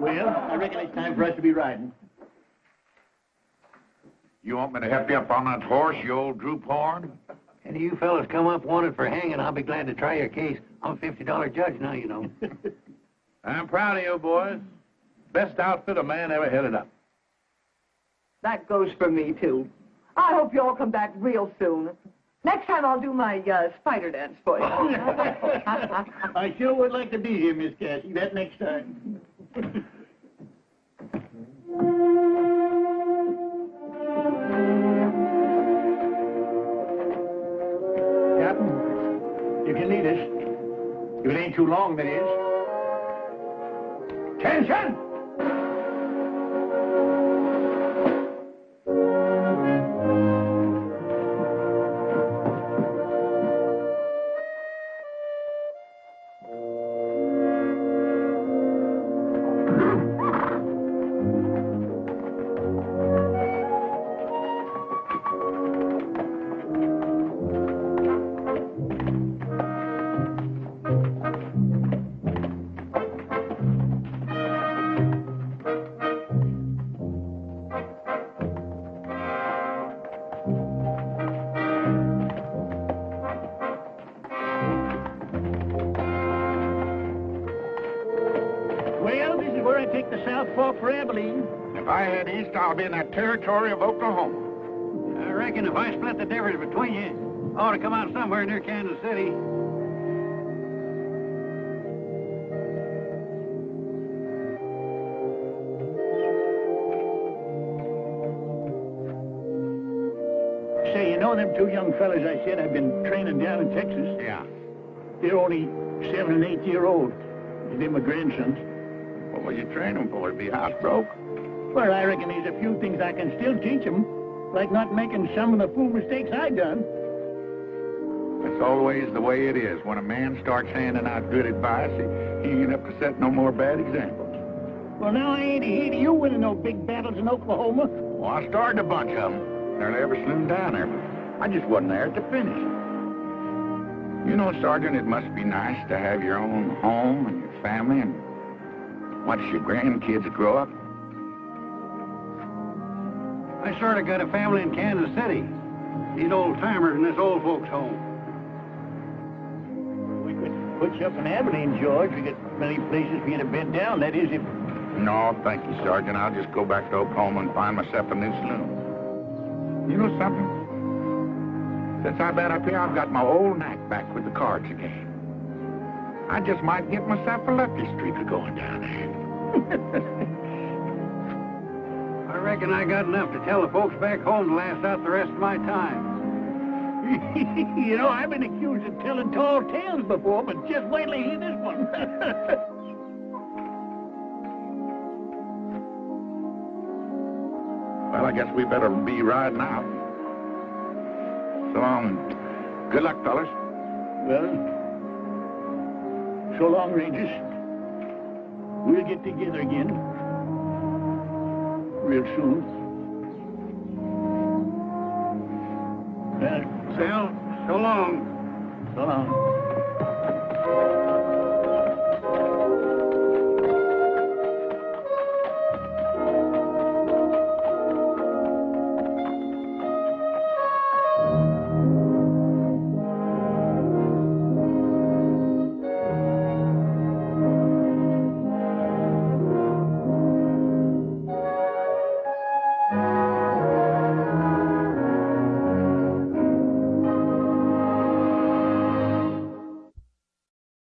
Well, I reckon it's time for us to be riding. You want me to help you up on that horse, you old droop horn? Any of you fellas come up wanted for hanging, I'll be glad to try your case. I'm a $50 judge now, you know. I'm proud of you, boys. Best outfit a man ever headed up. That goes for me, too. I hope you all come back real soon. Next time I'll do my spider dance for you. I sure would like to be here, Miss Cassie. That next time. Captain, you can lead us. If it ain't too long, that is. Attention! If I head east, I'll be in that territory of Oklahoma. I reckon if I split the difference between you, I ought to come out somewhere near Kansas City. Say, you know them two young fellas I said I've been training down in Texas? Yeah. They're only 7 and 8 year old. They're my grandsons. What will you train them for? To be housebroke? Well, I reckon there's a few things I can still teach them, like not making some of the fool mistakes I done. That's always the way it is. When a man starts handing out good advice, he ain't up to set no more bad examples. Well, now I ain't here to you winning no big battles in Oklahoma. Well, I started a bunch of them. Nearly every saloon down there, but I just wasn't there at the finish. You know, Sergeant, it must be nice to have your own home and your family and watch your grandkids grow up. I sort of got a family in Kansas City. These old-timers in this old folks' home. We could put you up in Abilene, George. We got many places for you to bed down. That is, if... No, thank you, Sergeant. I'll just go back to Oklahoma and find myself a new saloon. You know something? Since I've been up here, I've got my old knack back with the cards again. I just might get myself a lucky streak of going down there. I reckon I got enough to tell the folks back home to last out the rest of my time. You know, I've been accused of telling tall tales before, but just wait till you hear this one. Well, I guess we better be riding out. So long. Good luck, fellas. Well, so long, Rangers. We'll get together again. Real soon. Well, so long. So long.